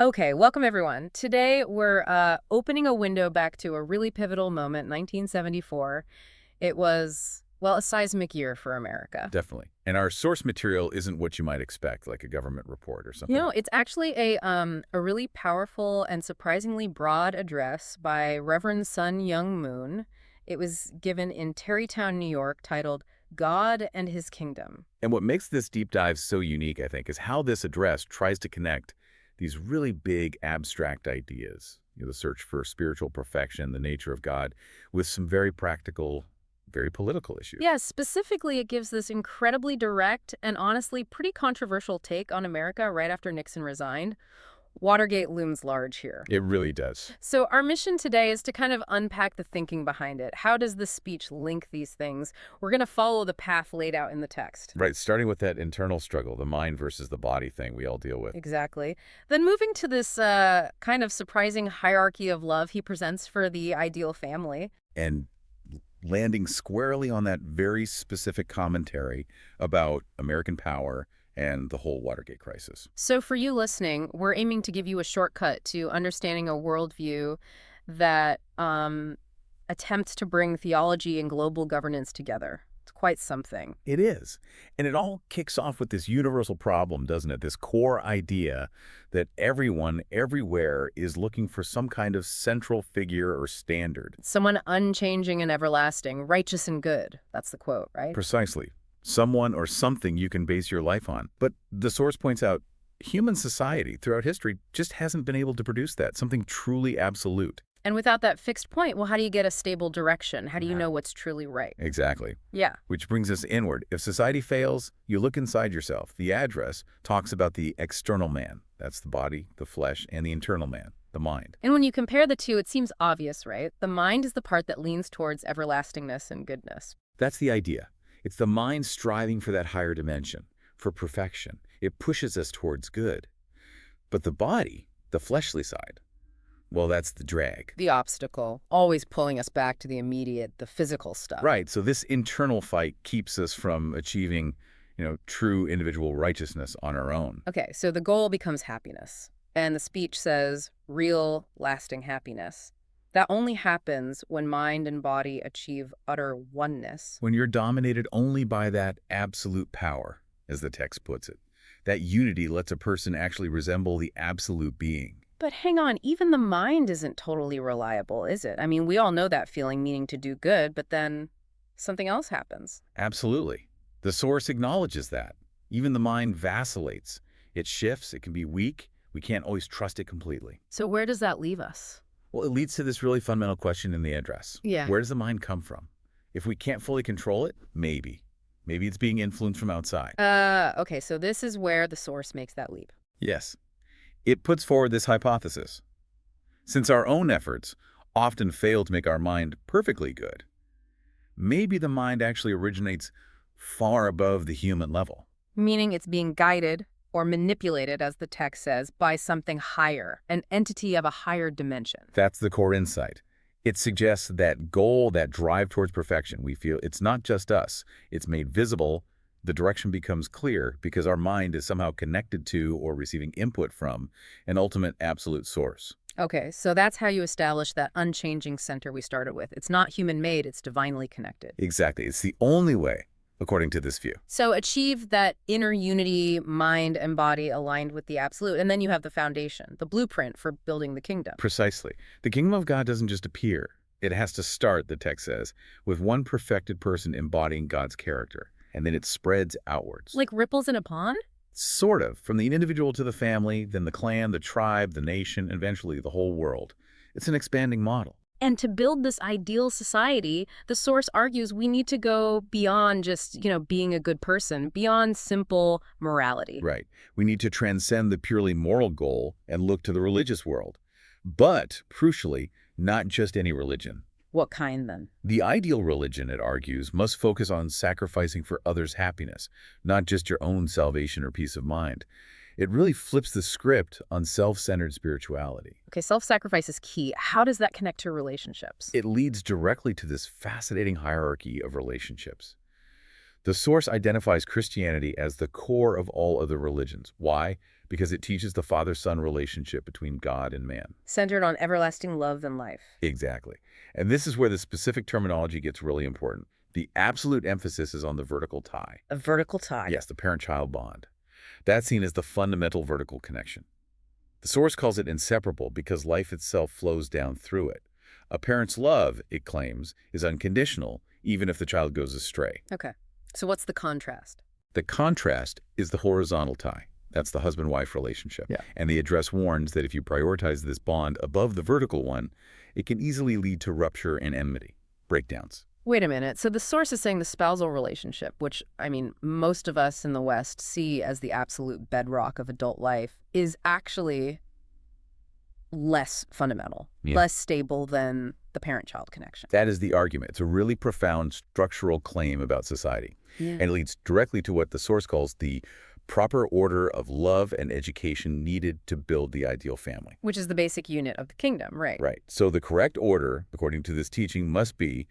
Okay, welcome everyone. Today we're opening a window back to a really pivotal moment, 1974. It was, well, a seismic year for America. Definitely. And our source material isn't what you might expect, like a government report or You something. know, it's actually a really powerful and surprisingly broad address by Reverend Sun Young Moon. It was given in Tarrytown, New York, titled God and His Kingdom. And what makes this deep dive so unique, I think, is how this address tries to connect these really big abstract ideas, the search for spiritual perfection, the nature of God, with some very practical, very political issues. Yes, specifically, it gives this incredibly direct and honestly pretty controversial take on America right after Nixon resigned. Watergate looms large here. It really does. So our mission today is to kind of unpack the thinking behind it. How does the speech link these things? We're going to follow the path laid out in the text. Right, starting with that internal struggle, the mind versus the body thing we all deal with. Exactly. Then moving to this kind of surprising hierarchy of love he presents for the ideal family. And landing squarely on that very specific commentary about American power and the whole Watergate crisis. So for you listening, we're aiming to give you a shortcut to understanding a worldview that attempts to bring theology and global governance together. It's quite something. It is. And it all kicks off with this universal problem, doesn't it? This core idea that everyone, everywhere, is looking for some kind of central figure or standard. Someone unchanging and everlasting, righteous and good. That's the quote, right? Precisely. Someone or something you can base your life on. But the source points out, human society throughout history just hasn't been able to produce that, something truly absolute. And without that fixed point, well, how do you get a stable direction? How do you know what's truly right? Exactly. Yeah. Which brings us inward. If society fails, you look inside yourself. The address talks about the external man. That's the body, the flesh, and the internal man, the mind. And when you compare the two, it seems obvious, right? The mind is the part that leans towards everlastingness and goodness. That's the idea. It's the mind striving for that higher dimension, for perfection. It pushes us towards good. But the body, the fleshly side, well, that's the drag. The obstacle, always pulling us back to the immediate, the physical stuff. Right, so this internal fight keeps us from achieving, true individual righteousness on our own. Okay, so the goal becomes happiness. And the speech says real, lasting happiness. That only happens when mind and body achieve utter oneness. When you're dominated only by that absolute power, as the text puts it, that unity lets a person actually resemble the absolute being. But hang on, even the mind isn't totally reliable, is it? I mean, we all know that feeling, meaning to do good, but then something else happens. Absolutely. The source acknowledges that. Even the mind vacillates. It shifts, it can be weak. We can't always trust it completely. So where does that leave us? Well, it leads to this really fundamental question in the address. Yeah. Where does the mind come from? If we can't fully control it, maybe. Maybe it's being influenced from outside. Okay, so this is where the source makes that leap. Yes. It puts forward this hypothesis. Since our own efforts often fail to make our mind perfectly good, maybe the mind actually originates far above the human level. Meaning it's being guided or manipulated, as the text says, by something higher, an entity of a higher dimension. That's the core insight. It suggests that goal, that drive towards perfection. We feel it's not just us. It's made visible. The direction becomes clear because our mind is somehow connected to or receiving input from an ultimate absolute source. Okay, so that's how you establish that unchanging center we started with. It's not human-made, it's divinely connected. Exactly. It's the only way, according to this view. So achieve that inner unity, mind and body aligned with the absolute, and then you have the foundation, the blueprint for building the kingdom. Precisely. The kingdom of God doesn't just appear. It has to start, the text says, with one perfected person embodying God's character. And then it spreads outwards. Like ripples in a pond? Sort of. From the individual to the family, then the clan, the tribe, the nation, and eventually the whole world. It's an expanding model. And to build this ideal society, the source argues we need to go beyond just, being a good person, beyond simple morality. Right. We need to transcend the purely moral goal and look to the religious world. But, crucially, not just any religion. What kind, then? The ideal religion, it argues, must focus on sacrificing for others' happiness, not just your own salvation or peace of mind. It really flips the script on self-centered spirituality. Okay, self-sacrifice is key. How does that connect to relationships? It leads directly to this fascinating hierarchy of relationships. The source identifies Christianity as the core of all other religions. Why? because it teaches the father-son relationship between God and man. Centered on everlasting love and life. Exactly. And this is where the specific terminology gets really important. The absolute emphasis is on the vertical tie. A vertical tie. Yes, the parent-child bond. That's seen as the fundamental vertical connection. The source calls it inseparable because life itself flows down through it. A parent's love, it claims, is unconditional, even if the child goes astray. Okay. So what's the contrast? The contrast is the horizontal tie. That's the husband-wife relationship. Yeah. And the address warns that if you prioritize this bond above the vertical one, it can easily lead to rupture and enmity, breakdowns. Wait a minute. So the source is saying the spousal relationship, which, I mean, most of us in the West see as the absolute bedrock of adult life, is actually less fundamental, less stable than the parent-child connection. That is the argument. It's a really profound structural claim about society. Yeah. And it leads directly to what the source calls the proper order of love and education needed to build the ideal family. Which is the basic unit of the kingdom, right? Right. So the correct order, according to this teaching, must be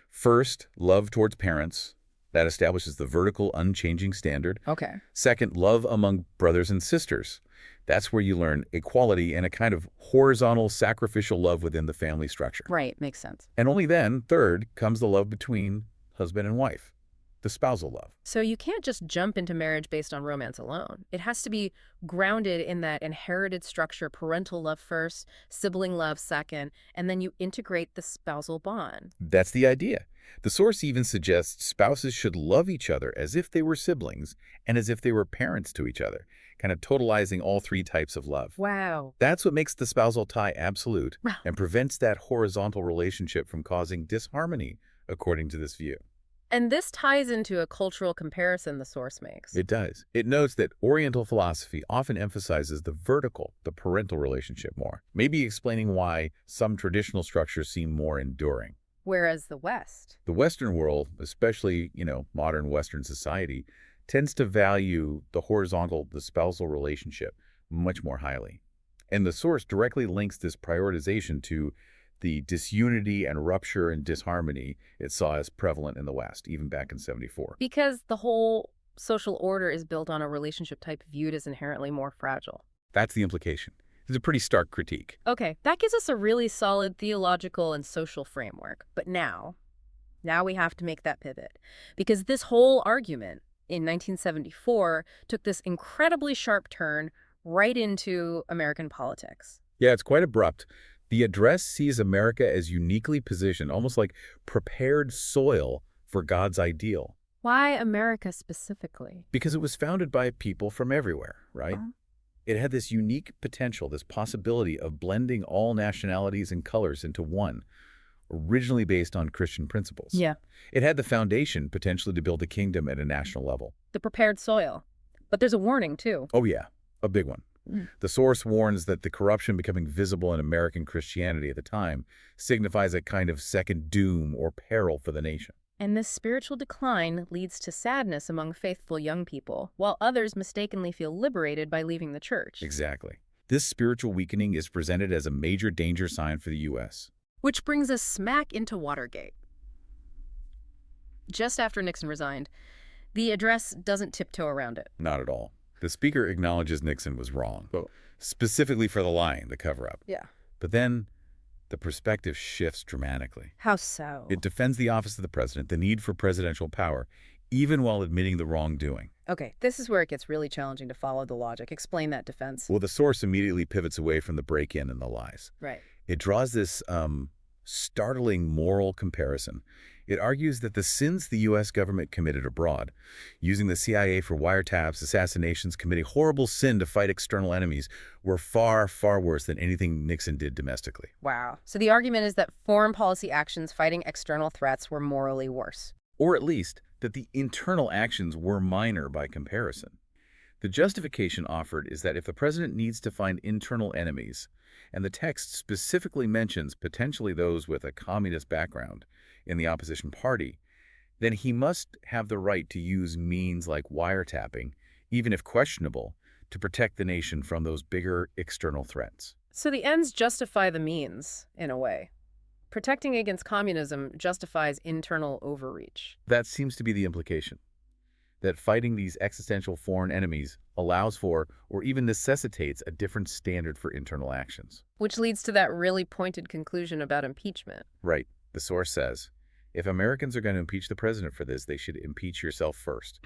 first, love towards parents. That establishes the vertical, unchanging standard. Okay. Second, love among brothers and sisters. That's where you learn equality and a kind of horizontal, sacrificial love within the family structure. Right. Makes sense. And only then, third, comes the love between husband and wife, the spousal love. So you can't just jump into marriage based on romance alone. It has to be grounded in that inherited structure, parental love first, sibling love second, and then you integrate the spousal bond. That's the idea. The source even suggests spouses should love each other as if they were siblings and as if they were parents to each other, kind of totalizing all three types of love. Wow. That's what makes the spousal tie absolute Wow. and prevents that horizontal relationship from causing disharmony, according to this view. And this ties into a cultural comparison the source makes. It does. It notes that Oriental philosophy often emphasizes the vertical, the parental relationship more, maybe explaining why some traditional structures seem more enduring. Whereas the West. The Western world, especially, modern Western society, tends to value the horizontal, the spousal relationship much more highly. And the source directly links this prioritization to the disunity and rupture and disharmony it saw as prevalent in the West, even back in '74. Because the whole social order is built on a relationship type viewed as inherently more fragile. That's the implication. It's a pretty stark critique. Okay, that gives us a really solid theological and social framework. But now we have to make that pivot. Because this whole argument in 1974 took this incredibly sharp turn right into American politics. Yeah, it's quite abrupt. The address sees America as uniquely positioned, almost like prepared soil for God's ideal. Why America specifically? Because it was founded by people from everywhere, right? Uh-huh. It had this unique potential, this possibility of blending all nationalities and colors into one, originally based on Christian principles. Yeah. It had the foundation potentially to build a kingdom at a national level. The prepared soil. But there's a warning, too. Oh yeah, a big one. Mm. The source warns that the corruption becoming visible in American Christianity at the time signifies a kind of second doom or peril for the nation. And this spiritual decline leads to sadness among faithful young people, while others mistakenly feel liberated by leaving the church. Exactly. This spiritual weakening is presented as a major danger sign for the U.S. Which brings us smack into Watergate. Just after Nixon resigned, the address doesn't tiptoe around it. Not at all. The speaker acknowledges Nixon was wrong, specifically for the lying, the cover-up. Yeah. But then the perspective shifts dramatically. How so? It defends the office of the president, the need for presidential power, even while admitting the wrongdoing. Okay, this is where it gets really challenging to follow the logic. Explain that defense. Well, the source immediately pivots away from the break-in and the lies. Right. It draws this startling moral comparison. It argues that the sins the U.S. government committed abroad, using the CIA for wiretaps, assassinations, committing horrible sin to fight external enemies, were far, far worse than anything Nixon did domestically. Wow. So the argument is that foreign policy actions fighting external threats were morally worse. Or at least that the internal actions were minor by comparison. The justification offered is that if the president needs to find internal enemies, and the text specifically mentions potentially those with a communist background in the opposition party, then he must have the right to use means like wiretapping, even if questionable, to protect the nation from those bigger external threats. So the ends justify the means, in a way. Protecting against communism justifies internal overreach. That seems to be the implication. that fighting these existential foreign enemies allows for or even necessitates a different standard for internal actions. Which leads to that really pointed conclusion about impeachment. Right. The source says, if Americans are going to impeach the president for this, they should impeach yourself first,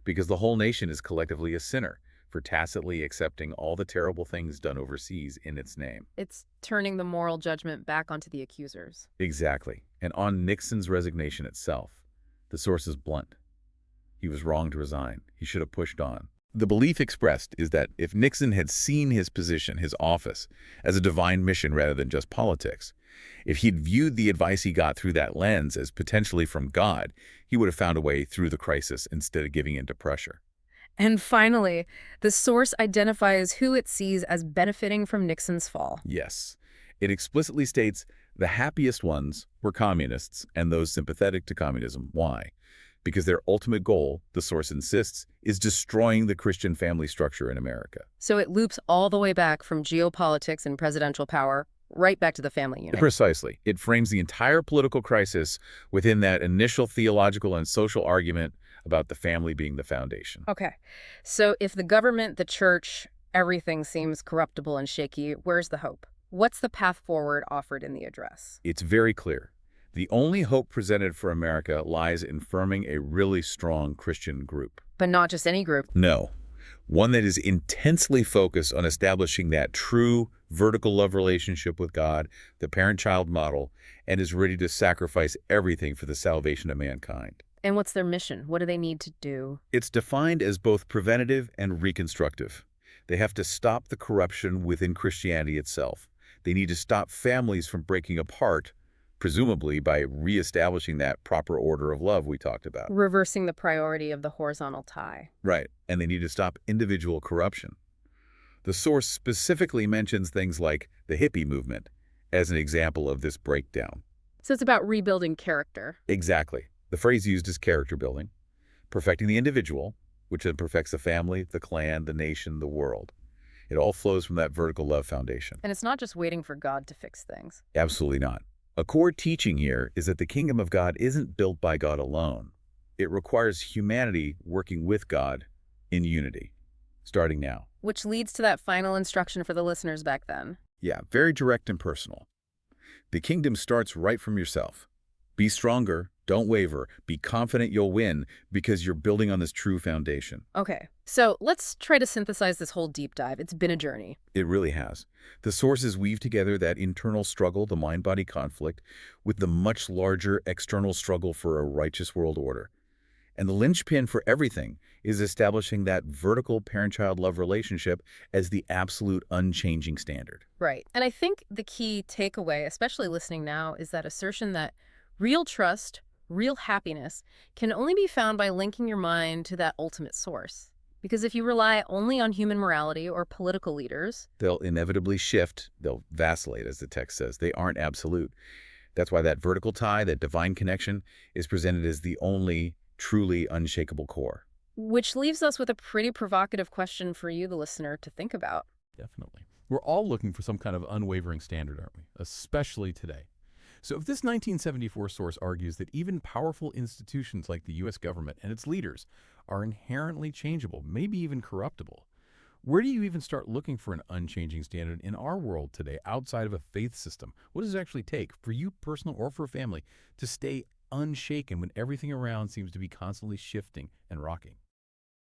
because the whole nation is collectively a sinner for tacitly accepting all the terrible things done overseas in its name. It's turning the moral judgment back onto the accusers. Exactly. And on Nixon's resignation itself, the source is blunt. He was wrong to resign. He should have pushed on. The belief expressed is that if Nixon had seen his position, his office, as a divine mission rather than just politics, if he'd viewed the advice he got through that lens as potentially from God, he would have found a way through the crisis instead of giving in to pressure. And finally, the source identifies who it sees as benefiting from Nixon's fall. Yes. It explicitly states the happiest ones were communists and those sympathetic to communism. Why? Because their ultimate goal, the source insists, is destroying the Christian family structure in America. So it loops all the way back from geopolitics and presidential power right back to the family unit. Precisely. It frames the entire political crisis within that initial theological and social argument about the family being the foundation. Okay. So if the government, the church, everything seems corruptible and shaky, where's the hope? What's the path forward offered in the address? It's very clear. The only hope presented for America lies in forming a really strong Christian group. But not just any group. No. One that is intensely focused on establishing that true vertical love relationship with God, the parent-child model, and is ready to sacrifice everything for the salvation of mankind. And what's their mission? What do they need to do? It's defined as both preventative and reconstructive. They have to stop the corruption within Christianity itself. They need to stop families from breaking apart, presumably by reestablishing that proper order of love we talked about. Reversing the priority of the horizontal tie. Right, and they need to stop individual corruption. The source specifically mentions things like the hippie movement as an example of this breakdown. So it's about rebuilding character. Exactly. The phrase used is character building, perfecting the individual, which then perfects the family, the clan, the nation, the world. It all flows from that vertical love foundation. And it's not just waiting for God to fix things. Absolutely not. A core teaching here is that the kingdom of God isn't built by God alone. It requires humanity working with God in unity, starting now. Which leads to that final instruction for the listeners back then. Yeah, very direct and personal. The kingdom starts right from yourself. Be stronger, don't waver, be confident you'll win because you're building on this true foundation. Okay, so let's try to synthesize this whole deep dive. It's been a journey. It really has. The sources weave together that internal struggle, the mind-body conflict, with the much larger external struggle for a righteous world order. And the linchpin for everything is establishing that vertical parent-child love relationship as the absolute unchanging standard. Right. And I think the key takeaway, especially listening now, is that assertion that real trust, real happiness, can only be found by linking your mind to that ultimate source. Because if you rely only on human morality or political leaders, they'll inevitably shift, they'll vacillate, as the text says. They aren't absolute. That's why that vertical tie, that divine connection, is presented as the only truly unshakable core. Which leaves us with a pretty provocative question for you, the listener, to think about. Definitely. We're all looking for some kind of unwavering standard, aren't we? Especially today. So if this 1974 source argues that even powerful institutions like the U.S. government and its leaders are inherently changeable, maybe even corruptible, where do you even start looking for an unchanging standard in our world today outside of a faith system? What does it actually take for you personal or for a family to stay unshaken when everything around seems to be constantly shifting and rocking?